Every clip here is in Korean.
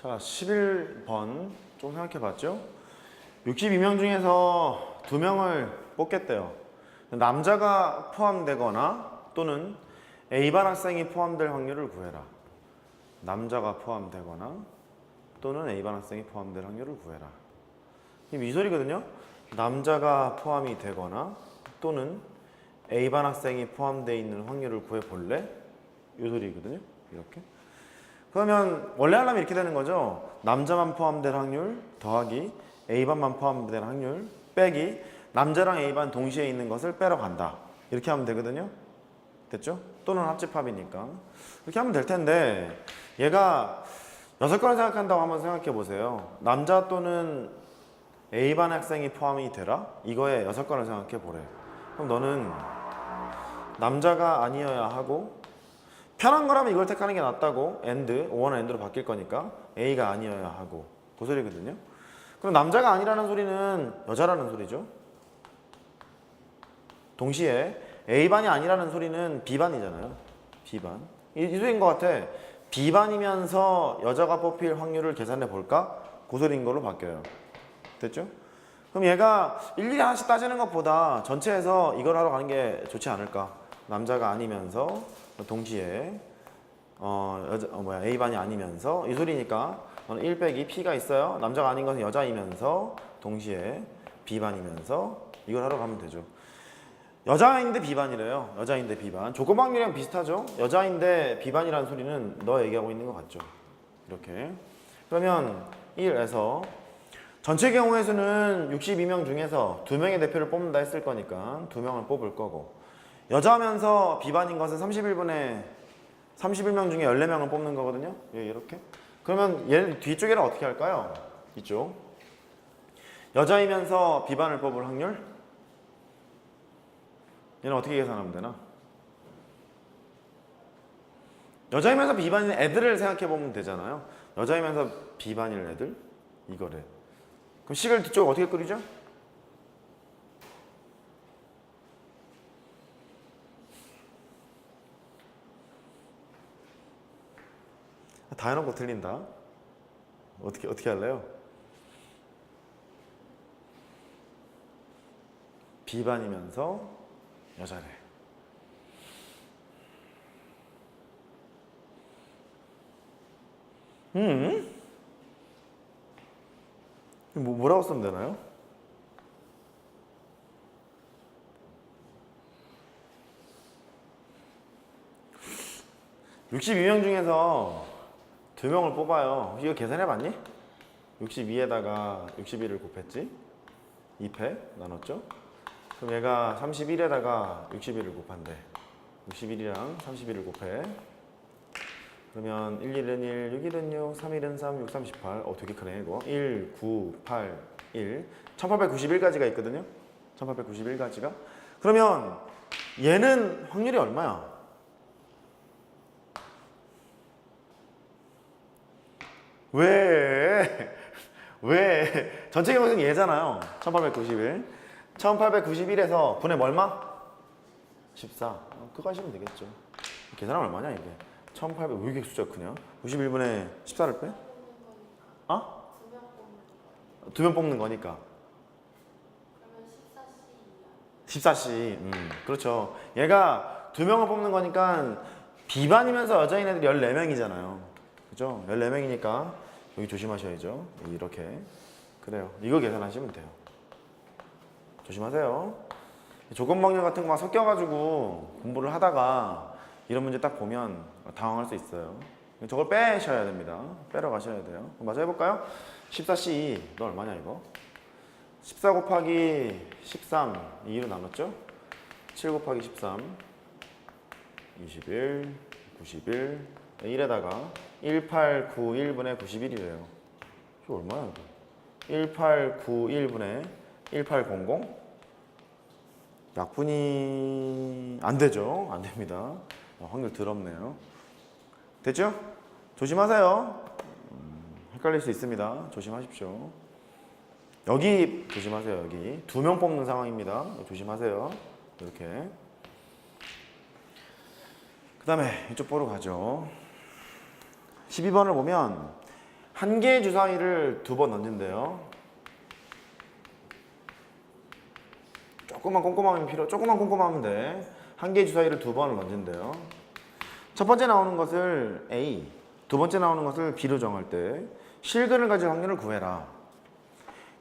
자, 11번 좀 생각해 봤죠? 62명 중에서 2명을 뽑겠대요. 남자가 포함되거나 또는 A반 학생이 포함될 확률을 구해라. 남자가 포함되거나 또는 A반 학생이 포함될 확률을 구해라. 이 소리거든요. 남자가 포함이 되거나 또는 A반 학생이 포함되어 있는 확률을 구해볼래? 이 소리거든요. 이렇게. 그러면 원래 하려면 이렇게 되는 거죠. 남자만 포함될 확률 더하기 A반만 포함될 확률 빼기 남자랑 A반 동시에 있는 것을 빼러 간다. 이렇게 하면 되거든요. 됐죠? 또는 합집합이니까. 이렇게 하면 될 텐데 얘가 6건을 생각한다고 한번 생각해 보세요. 남자 또는 A반 학생이 포함이 되라? 이거에 6건을 생각해 보래. 그럼 너는 남자가 아니어야 하고 편한 거라면 이걸 택하는 게 낫다고 and, 오어는 and로 바뀔 거니까 A가 아니어야 하고 그 소리거든요. 그럼 남자가 아니라는 소리는 여자라는 소리죠. 동시에 A반이 아니라는 소리는 B반이잖아요. B반. 이 소리인 것 같아. B반이면서 여자가 뽑힐 확률을 계산해 볼까? 그 소리인 걸로 바뀌어요. 됐죠? 그럼 얘가 일일이 하나씩 따지는 것보다 전체에서 이걸 하러 가는 게 좋지 않을까? 남자가 아니면서 동시에 A반이 아니면서 이 소리니까 1 빼기 P가 있어요. 남자가 아닌 것은 여자이면서 동시에 B반이면서 이걸 하러 가면 되죠. 여자인데 B반이래요. 여자인데 B반. 조건 확률이랑 비슷하죠? 여자인데 B반이라는 소리는 너 얘기하고 있는 것 같죠? 이렇게. 그러면 1에서 전체 경우의 수는 62명 중에서 2명의 대표를 뽑는다 했을 거니까 2명을 뽑을 거고 여자면서 B반인 것은 31명 중에 14명을 뽑는 거거든요. 이렇게. 그러면 얘 뒤쪽에는 어떻게 할까요? 이쪽. 여자이면서 B반을 뽑을 확률? 얘는 어떻게 계산하면 되나? 여자이면서 B반인 애들을 생각해 보면 되잖아요. 여자이면서 B반인 애들? 이거래. 그럼 식을 뒤쪽 어떻게 끓이죠? 다 해놓고 틀린다. 어떻게 할래요? B반이면서 여자래. 뭐라고 쓰면 되나요? (62명) 중에서 2명을 뽑아요. 이거 계산해봤니? 62에다가 61을 곱했지? 2패 나눴죠? 그럼 얘가 31에다가 61을 곱한대. 61이랑 31을 곱해. 그러면 1, 1은 1, 6, 1은 6, 3, 1은 3, 6, 3, 18. 되게 크네 이거. 1, 9, 8, 1. 1891가지가 있거든요. 1891가지가. 그러면 얘는 확률이 얼마야? 왜? 전체 경우는 얘잖아요. 1891. 1891에서 분의 얼마? 14. 그거 하시면 되겠죠. 계산하면 얼마냐 이게? 1800. 왜 이렇게 숫자가 크냐? 91분의 14를 빼? 어? 2명 뽑는 거니까. 그러면 14C. 14C. 그렇죠. 얘가 2명을 뽑는 거니까 B반이면서 여자인 애들이 14명이잖아요. 그죠? 14명이니까 여기 조심하셔야죠. 이렇게. 그래요. 이거 계산하시면 돼요. 조심하세요. 조건 방정 같은 거 막 섞여가지고 공부를 하다가 이런 문제 딱 보면 당황할 수 있어요. 저걸 빼셔야 됩니다. 빼러 가셔야 돼요. 마저 해볼까요? 14C. 너 얼마냐 이거? 14 곱하기 13 2로 나눴죠? 7 곱하기 13 21 91 1에다가 1891분의 91이래요. 이거 얼마야 이거? 1891분의 1800? 약분이 안 되죠? 안 됩니다. 확률 더럽네요. 됐죠? 조심하세요. 헷갈릴 수 있습니다. 조심하십시오. 여기 조심하세요. 여기 2명 뽑는 상황입니다. 조심하세요. 이렇게. 그 다음에 이쪽 보러 가죠. 12번을 보면 한 개의 주사위를 두 번 던진대요. 조금만 꼼꼼하면 돼. 한 개의 주사위를 두 번을 던진대요. 첫 번째 나오는 것을 A, 두 번째 나오는 것을 B로 정할 때 실근을 가질 확률을 구해라.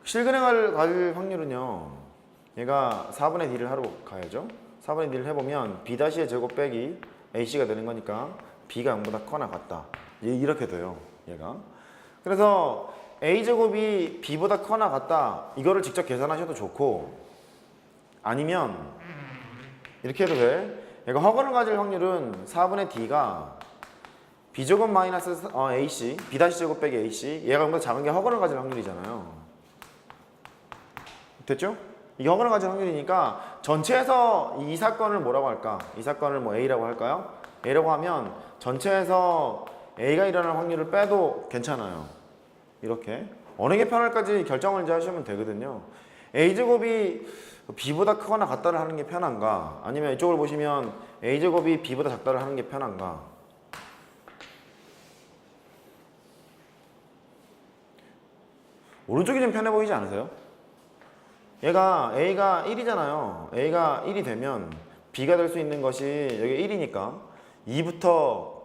실근을 가질 확률은요, 얘가 4분의 D를 하러 가야죠. 4분의 D를 해보면 B-의 제곱 빼기 AC가 되는 거니까 B가 0보다 커나 같다. 이렇게 돼요, 얘가. 그래서 A제곱이 B보다 커나 같다. 이거를 직접 계산하셔도 좋고, 아니면 이렇게 해도 돼. 얘가 허근을 가질 확률은 4분의 D가 B제곱 마이너스 AC, B-제곱 빼기 AC, 얘가 0보다 작은 게 허근을 가질 확률이잖아요. 됐죠? 이게 허근을 가질 확률이니까 전체에서 이 사건을 뭐라고 할까? 이 사건을 뭐 A라고 할까요? A라고 하면 전체에서 A가 일어날 확률을 빼도 괜찮아요. 이렇게 어느 게 편할까지 결정을 이제 하시면 되거든요. A제곱이 B보다 크거나 같다를 하는 게 편한가? 아니면 이쪽을 보시면 A제곱이 B보다 작다를 하는 게 편한가? 오른쪽이 좀 편해 보이지 않으세요? 얘가 A가 1이잖아요. A가 1이 되면 B가 될 수 있는 것이 여기 1이니까 2부터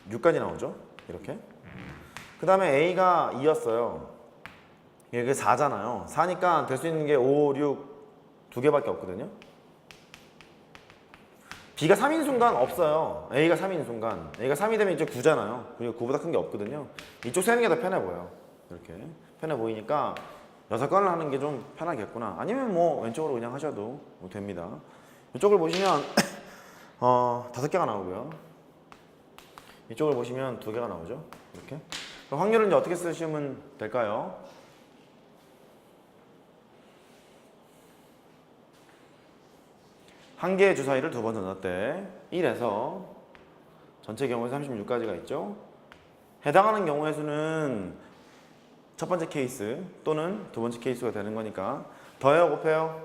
6까지 나오죠. 이렇게. 그 다음에 A가 2였어요. 이게 4잖아요. 4니까 될 수 있는 게 5, 6 두 개밖에 없거든요. B가 3인 순간 없어요. A가 3인 순간. A가 3이 되면 이제 9잖아요. 그리고 9보다 큰 게 없거든요. 이쪽 세는 게 더 편해 보여. 이렇게. 편해 보이니까 6건을 하는 게 좀 편하겠구나. 아니면 뭐 왼쪽으로 그냥 하셔도 뭐 됩니다. 이쪽을 보시면 5개가 나오고요. 이쪽을 보시면 2개가 나오죠. 이렇게. 그럼 확률은 이제 어떻게 쓰시면 될까요? 한 개의 주사위를 두 번 던졌대. 1에서 전체 경우에 36까지가 있죠. 해당하는 경우의 수는 첫 번째 케이스 또는 두 번째 케이스가 되는 거니까 더해요, 곱해요?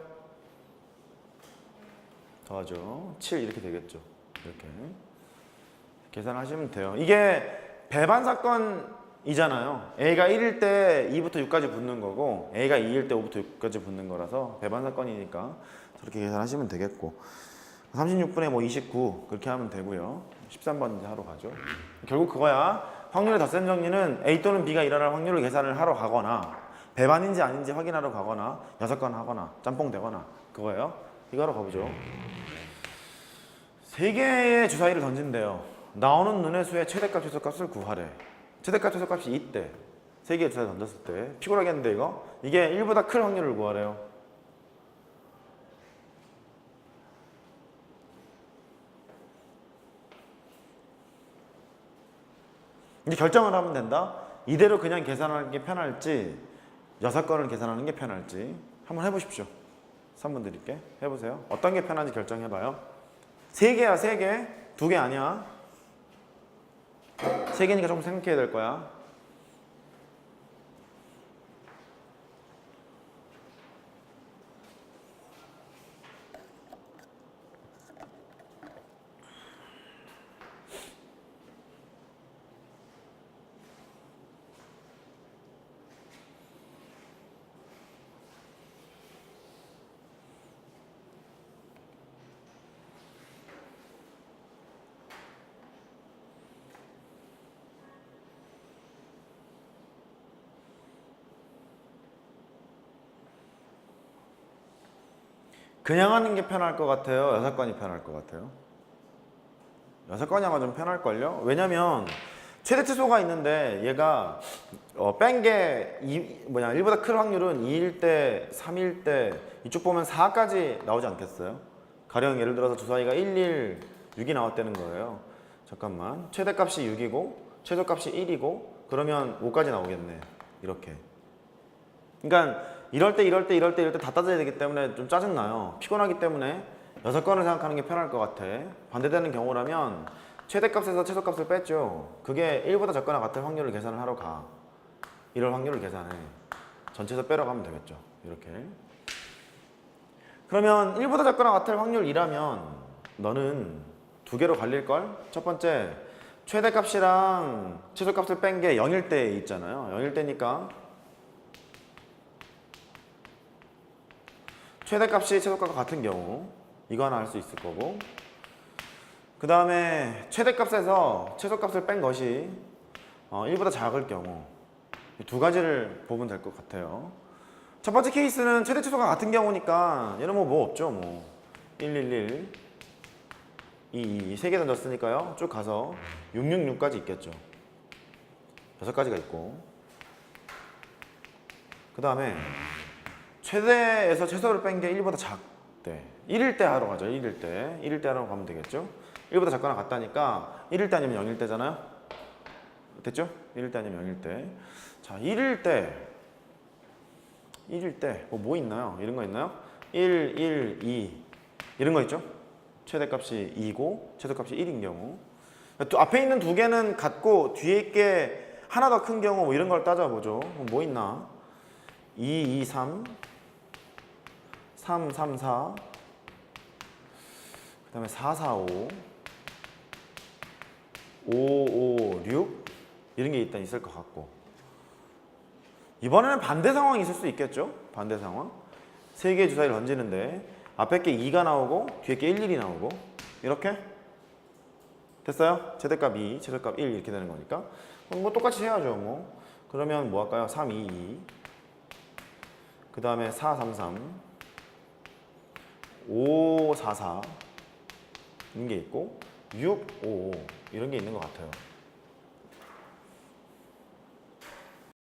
더하죠. 7 이렇게 되겠죠. 이렇게 계산하시면 돼요. 이게 배반 사건이잖아요. A가 1일 때 2부터 6까지 붙는 거고 A가 2일 때 5부터 6까지 붙는 거라서 배반 사건이니까 저렇게 계산하시면 되겠고 36분의 뭐 29 그렇게 하면 되고요. 13번 이제 하러 가죠. 결국 그거야. 확률의 덧셈 정리는 A 또는 B가 일어날 확률을 계산을 하러 가거나 배반인지 아닌지 확인하러 가거나 6건 하거나 짬뽕 되거나 그거예요. 이거 하러 가보죠. 3개의 주사위를 던진대요. 나오는 눈의 수의 최대값 최소값을 구하래. 최대값 최소값이 이때 3개의 주사위 던졌을 때 피곤하겠는데 이거? 이게 1보다 클 확률을 구하래요. 이제 결정을 하면 된다. 이대로 그냥 계산하는 게 편할지 6건을 계산하는 게 편할지 한번 해보십시오. 3번 드릴게. 해보세요. 어떤 게 편한지 결정해봐요. 3개야 3개. 2개 아니야. 3개니까 좀 생각해야 될 거야. 그냥 하는 게 편할 것 같아요? 6건이 편할 것 같아요? 6건이 아마 좀 편할걸요? 왜냐면 최대 최소가 있는데 얘가 뺀 게 1보다 큰 확률은 2일 때, 3일 때 이쪽 보면 4까지 나오지 않겠어요? 가령 예를 들어서 주사위가 1, 1, 6이 나왔다는 거예요. 잠깐만. 최대값이 6이고 최소값이 1이고 그러면 5까지 나오겠네. 이렇게. 그러니까 이럴 때 다 따져야 되기 때문에 좀 짜증나요. 피곤하기 때문에 6건을 생각하는 게 편할 것 같아. 반대되는 경우라면 최대값에서 최소값을 뺐죠. 그게 1보다 작거나 같은 확률을 계산을 하러 가. 이럴 확률을 계산해. 전체에서 빼러 가면 되겠죠. 이렇게. 그러면 1보다 작거나 같을 확률이라면 너는 2개로 갈릴걸? 첫 번째, 최대값이랑 최소값을 뺀 게 0일 때 있잖아요. 0일 때니까 최대값이 최소값과 같은 경우 이거 하나 할 수 있을 거고, 그 다음에 최대값에서 최소값을 뺀 것이 1보다 작을 경우 이 두 가지를 보면 될 것 같아요. 첫 번째 케이스는 최대 최소가 같은 경우니까 얘는 뭐 없죠. 뭐 111, 2, 3개 던졌으니까요. 쭉 가서 666까지 있겠죠. 6가지가 있고, 그 다음에 최대에서 최소를 뺀 게 1보다 작대. 1일 때 하러 가죠. 1일 때. 1일 때 하러 가면 되겠죠. 1보다 작거나 같다니까 1일 때 아니면 0일 때잖아요. 됐죠? 1일 때 아니면 0일 때. 자, 1일 때 뭐 있나요? 이런 거 있나요? 1, 1, 2 이런 거 있죠? 최대값이 2고 최소값이 1인 경우, 앞에 있는 두 개는 같고 뒤에 있게 하나 더 큰 경우 뭐 이런 걸 따져보죠. 뭐 있나? 2, 2, 3 3, 3, 4 그 다음에 4, 4, 5 5, 5, 6 이런 게 일단 있을 것 같고, 이번에는 반대 상황이 있을 수 있겠죠? 반대 상황. 세 개의 주사위를 던지는데 앞에 게 2가 나오고 뒤에 게 1, 1이 나오고 이렇게 됐어요? 최대값 2, 최소값 1 이렇게 되는 거니까 뭐 똑같이 해야죠. 뭐 그러면 뭐 할까요? 3, 2, 2 그 다음에 4, 3, 3 5, 4, 4 이런 게 있고 6, 5, 5 이런 게 있는 것 같아요.